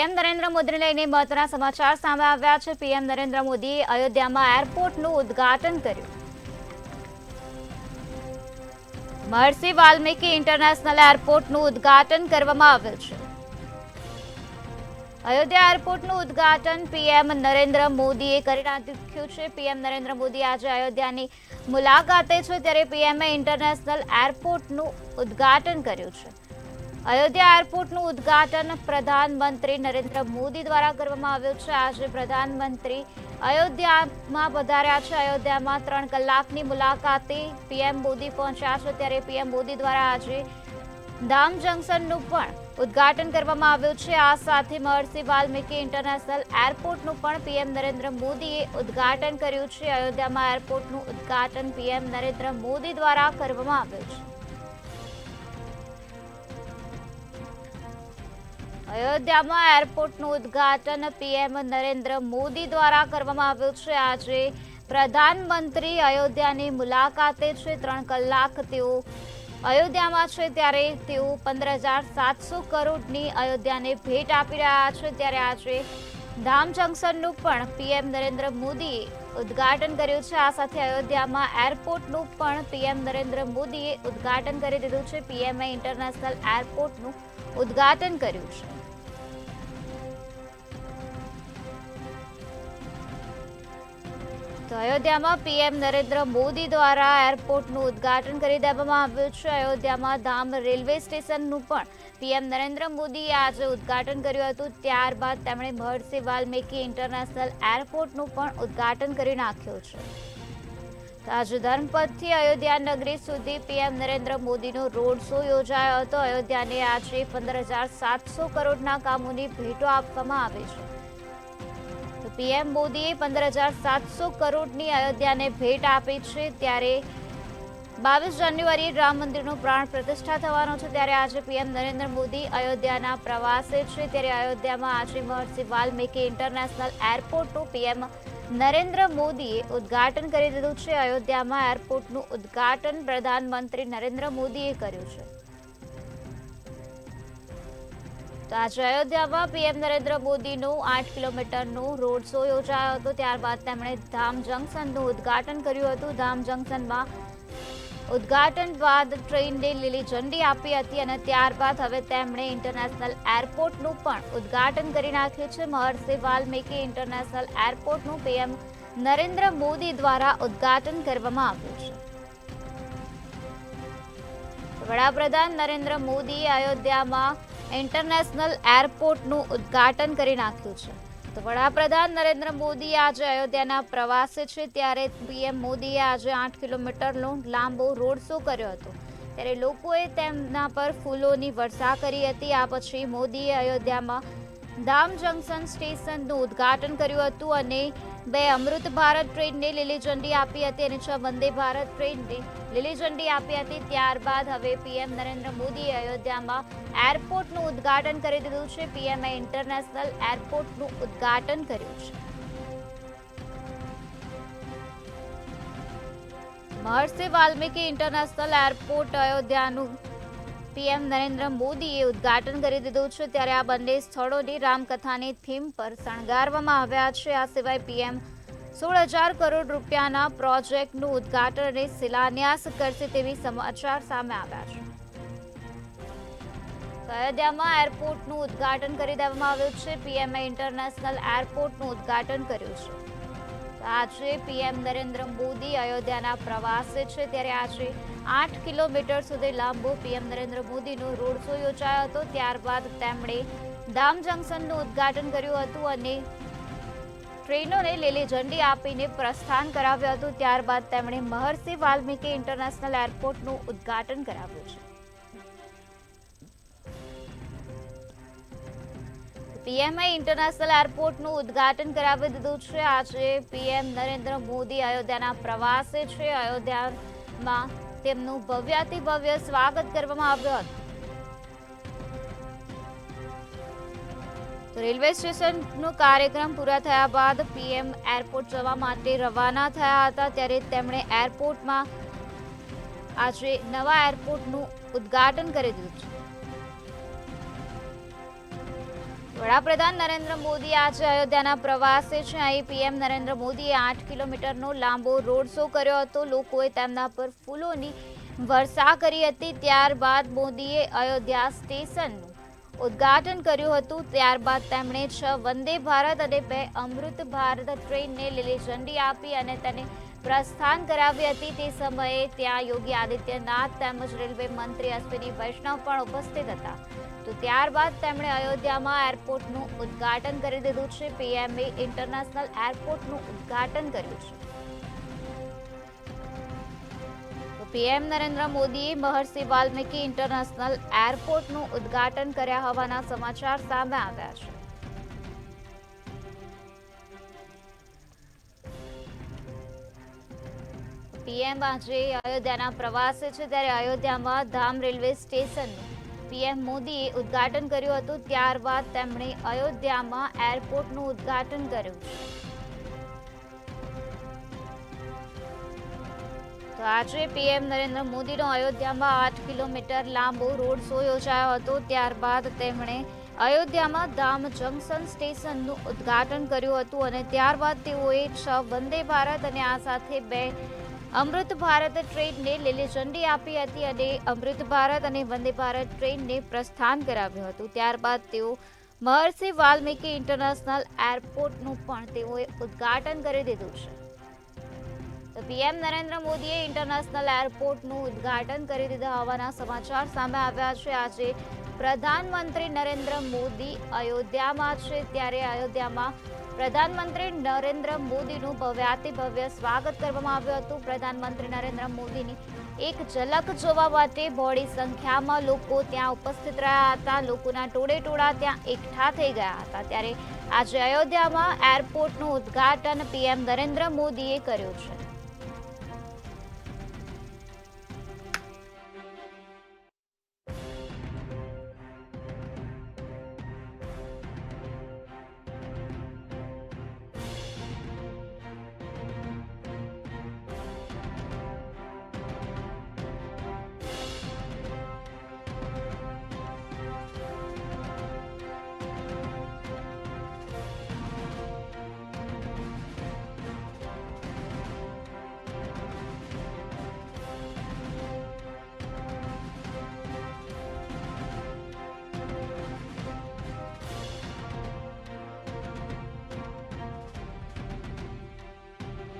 PM Narendra મોદીને લઈને મહત્વના સમાચાર સામે આવ્યા છે। પીએમ નરેન્દ્ર મોદીએ અયોધ્યામાં એરપોર્ટનું ઉદ્ઘાટન કર્યું। મહર્ષિ વાલ્મીકી ઇન્ટરનેશનલ એરપોર્ટનું ઉદ્ઘાટન કરવામાં આવ્યું છે। અયોધ્યા એરપોર્ટનું ઉદ્ઘાટન પીએમ નરેન્દ્ર મોદીએ કરી નાખ્યું છે। પીએમ નરેન્દ્ર મોદી આજે અયોધ્યાની મુલાકાતે છે, ત્યારે પીએમએ ઇન્ટરનેશનલ એરપોર્ટનું ઉદ્ઘાટન કર્યું છે। અયોધ્યા એરપોર્ટનું ઉદ્ઘાટન પ્રધાનમંત્રી નરેન્દ્ર મોદી દ્વારા કરવામાં આવ્યું છે। આજે પ્રધાનમંત્રી અયોધ્યામાં પધાર્યા છે। અયોધ્યામાં 3 કલાકની મુલાકાતે પીએમ મોદી પહોંચ્યા છે, ત્યારે પીએમ મોદી દ્વારા આજે ધામ જંકશનનું પણ ઉદ્ઘાટન કરવામાં આવ્યું છે। આ સાથે મહર્ષિ વાલ્મીકી ઇન્ટરનેશનલ એરપોર્ટનું પણ પીએમ નરેન્દ્ર મોદીએ ઉદ્ઘાટન કર્યું છે। અયોધ્યામાં એરપોર્ટનું ઉદ્ઘાટન પીએમ નરેન્દ્ર મોદી દ્વારા કરવામાં આવ્યું છે। અયોધ્યામાં એરપોર્ટનું ઉદ્ઘાટન પીએમ નરેન્દ્ર મોદી દ્વારા કરવામાં આવ્યું છે। આજે પ્રધાનમંત્રી અયોધ્યાની મુલાકાતે છે। 3 કલાક તેઓ અયોધ્યામાં છે, ત્યારે તેઓ 15,700 કરોડની અયોધ્યાને ભેટ આપી રહ્યા છે। ત્યારે આજે ધામ જંકશનનું પણ પીએમ નરેન્દ્ર મોદીએ ઉદ્ઘાટન કર્યું છે। આ સાથે અયોધ્યામાં એરપોર્ટનું પણ પીએમ નરેન્દ્ર મોદીએ ઉદ્ઘાટન કરી દીધું છે। પીએમએ ઇન્ટરનેશનલ એરપોર્ટનું ઉદ્ઘાટન કર્યું છે। તો અયોધ્યામાં પીએમ નરેન્દ્ર મોદી દ્વારા એરપોર્ટનું ઉદ્ઘાટન કરી દેવામાં આવ્યું છે। અયોધ્યામાં ધામ રેલવે સ્ટેશનનું પણ પીએમ નરેન્દ્ર મોદીએ આજે ઉદ્ઘાટન કર્યું હતું। ત્યારબાદ તેમણે મહર્ષિ વાલ્મીકી ઇન્ટરનેશનલ એરપોર્ટનું પણ ઉદ્ઘાટન કરી નાખ્યું છે। આજે ધર્મપથથી અયોધ્યા નગરી સુધી પીએમ નરેન્દ્ર મોદીનો રોડ શો યોજાયો હતો। અયોધ્યાને આજે 15,700 કરોડના કામોની ભેટો આપવામાં આવી છે। પીએમ મોદીએ 15,700 કરોડની અયોધ્યાને ભેટ આપી છે। ત્યારે 22 જાન્યુઆરીએ રામ મંદિરનું પ્રાણ પ્રતિષ્ઠા થવાનો છે, ત્યારે આજે પીએમ નરેન્દ્ર મોદી અયોધ્યાના પ્રવાસે છે। ત્યારે અયોધ્યામાં આજે મહર્ષિ વાલ્મીકી ઇન્ટરનેશનલ એરપોર્ટનું પીએમ નરેન્દ્ર મોદીએ ઉદ્ઘાટન કરી દીધું છે। અયોધ્યામાં એરપોર્ટનું ઉદ્ઘાટન પ્રધાનમંત્રી નરેન્દ્ર મોદીએ કર્યું છે। તો આજે અયોધ્યામાં પીએમ નરેન્દ્ર મોદીનો 8 કિલોમીટરનો રોડ શો યોજાયો હતો। ત્યારબાદ તેમણે ધામ જંકશનનું ઉદ્ઘાટન કર્યું હતું। ધામ જંકશનમાં ઉદ્ઘાટન બાદ ટ્રેનને લીલી ઝંડી આપી હતી અને ત્યારબાદ હવે તેમણે ઇન્ટરનેશનલ એરપોર્ટનું પણ ઉદ્ઘાટન કરી નાખ્યું છે। મહર્ષિ વાલ્મીકી ઇન્ટરનેશનલ એરપોર્ટનું પીએમ નરેન્દ્ર મોદી દ્વારા ઉદ્ઘાટન કરવામાં આવ્યું છે। વડાપ્રધાન નરેન્દ્ર મોદીએ અયોધ્યામાં ઇન્ટરનેશનલ એરપોર્ટનું ઉદ્ઘાટન કરી નાખ્યું છે। તો વડાપ્રધાન નરેન્દ્ર મોદી આજે અયોધ્યાના પ્રવાસે છે, ત્યારે પીએમ મોદીએ આજે 8 કિલોમીટરનો લાંબો રોડ શો કર્યો હતો। ત્યારે લોકોએ તેમના પર ફૂલોની વર્ષા કરી હતી। આ પછી મોદીએ અયોધ્યામાં ધામ જંકશન સ્ટેશનનું ઉદ્ઘાટન કર્યું હતું અને 2 અમૃત ભારત ટ્રેનને લીલી ઝંડી આપી હતી અને 6 વંદે ભારત ટ્રેનને લીલી ઝંડી આપી હતી। ત્યારબાદ હવે પીએમ નરેન્દ્ર મોદીએ અયોધ્યામાં એરપોર્ટનું ઉદ્ઘાટન કરી દીધું છે। પીએમએ ઇન્ટરનેશનલ એરપોર્ટનું ઉદ્ઘાટન કર્યું છે। મહર્ષિ વાલ્મીકી ઇન્ટરનેશનલ એરપોર્ટ અયોધ્યાનું પીએમ નરેન્દ્ર મોદીએ ઉદ્ઘાટન કરી દીધું છે। ત્યારે આ બંને સ્થળોની રામકથાની થીમ પર શણગારવામાં આવ્યા છે। આ સિવાય પીએમ 16,000 કરોડ રૂપિયાના પ્રોજેક્ટનું ઉદ્ઘાટન અને શિલાન્યાસ કરશે તેવી સમાચાર સામે આવ્યા છે। અયોધ્યામાં એરપોર્ટનું ઉદ્ઘાટન કરી દેવામાં આવ્યું છે। પીએમએ ઇન્ટરનેશનલ એરપોર્ટનું ઉદ્ઘાટન કર્યું છે। આજે પીએમ નરેન્દ્ર મોદી અયોધ્યાના પ્રવાસે છે, ત્યારે આજે 8 કિલોમીટર સુધી લાંબો પીએમ નરેન્દ્ર મોદીનો રોડ શો યોજાયો હતો। ત્યારબાદ તેમણે ધામ જંકશનનું ઉદ્ઘાટન કર્યું હતું અને ટ્રેનોને લીલી ઝંડી આપીને પ્રસ્થાન કરાવ્યું હતું। ત્યારબાદ તેમણે મહર્ષિ વાલ્મીકી ઇન્ટરનેશનલ એરપોર્ટનું ઉદ્ઘાટન કરાવ્યું છે। પીએમએ ઇન્ટરનેશનલ એરપોર્ટનું ઉદ્ઘાટન કરાવી દીધું છે। આજે પીએમ નરેન્દ્ર મોદી અયોધ્યાના પ્રવાસે છે। અયોધ્યામાં તેમનું ભવ્યાતિભવ્ય સ્વાગત કરવામાં આવ્યું હતું। રેલવે સ્ટેશનનો કાર્યક્રમ પૂરા થયા બાદ પીએમ એરપોર્ટ જવા માટે રવાના થયા હતા, ત્યારે તેમણે એરપોર્ટમાં આજે નવા એરપોર્ટનું ઉદ્ઘાટન કરી દીધું છે। વડાપ્રધાન નરેન્દ્ર મોદી આજે અયોધ્યાના પ્રવાસે છે. અહીં પીએમ નરેન્દ્ર મોદીએ 8 કિલોમીટરનો લાંબો રોડ શો કર્યો હતો. લોકોએ તેમના પર ફૂલોની વર્ષા કરી હતી. ત્યારબાદ મોદીએ અયોધ્યા સ્ટેશનનું ઉદ્ઘાટન કર્યું હતું. ત્યારબાદ તેમણે 6 વંદે ભારત અને 2 અમૃત ભારત ટ્રેનને લીલી ઝંડી આપી અને તેને પ્રસ્થાન કરાવી હતી. તે સમયે ત્યાં યોગી આદિત્યનાથ તેમજ રેલવે મંત્રી અશ્વિની વૈષ્ણવ પણ ઉપસ્થિત હતા. તો ત્યારબાદ તેમણે અયોધ્યામાં એરપોર્ટનું ઉદ્ઘાટન કરી દીધું છે. પીએમએ ઇન્ટરનેશનલ એરપોર્ટનું ઉદ્ઘાટન કર્યું છે. પીએમ નરેન્દ્ર મોદીએ મહર્ષિ વાલ્મીકી ઇન્ટરનેશનલ એરપોર્ટનું ઉદ્ઘાટન કર્યા હોવાના સમાચાર સામે આવ્યા છે. પીએમ આજે અયોધ્યાના પ્રવાસે છે. ત્યારે અયોધ્યામાં ધામ રેલવે સ્ટેશનનું પીએમ મોદીએ ઉદ્ઘાટન કર્યું હતું. ત્યારબાદ તેમણે અયોધ્યામાં એરપોર્ટનું ઉદ્ઘાટન કર્યું છે. તો આજે પીએમ નરેન્દ્ર મોદીનો અયોધ્યામાં 8 કિલોમીટર લાંબો રોડ શો યોજાયો હતો. ત્યારબાદ તેમણે અયોધ્યામાં ધામ જંકશન સ્ટેશનનું ઉદ્ઘાટન કર્યું હતું અને ત્યારબાદ તેઓએ 6 વંદે ભારત અને આ સાથે 2 અમૃત ભારત ટ્રેનને લીલી ઝંડી આપી હતી અને અમૃત ભારત અને વંદે ભારત ટ્રેનને પ્રસ્થાન કરાવ્યું હતું. ત્યારબાદ તેઓ મહર્ષિ વાલ્મીકી ઇન્ટરનેશનલ એરપોર્ટનું પણ તેઓએ ઉદ્ઘાટન કરી દીધું છે. તો પીએમ નરેન્દ્ર મોદીએ ઇન્ટરનેશનલ એરપોર્ટનું ઉદ્ઘાટન કરી દીધા હોવાના સમાચાર સામે આવ્યા છે. આજે પ્રધાનમંત્રી નરેન્દ્ર મોદી અયોધ્યામાં છે. ત્યારે અયોધ્યામાં પ્રધાનમંત્રી નરેન્દ્ર મોદીનું ભવ્યાતિભવ્ય સ્વાગત કરવામાં આવ્યું હતું. પ્રધાનમંત્રી નરેન્દ્ર મોદીની એક ઝલક જોવા માટે બહોળી સંખ્યામાં લોકો ત્યાં ઉપસ્થિત રહ્યા હતા. લોકોના ટોળેટોળા ત્યાં એકઠા થઈ ગયા હતા. ત્યારે આજે અયોધ્યામાં એરપોર્ટનું ઉદ્ઘાટન પીએમ નરેન્દ્ર મોદીએ કર્યું છે.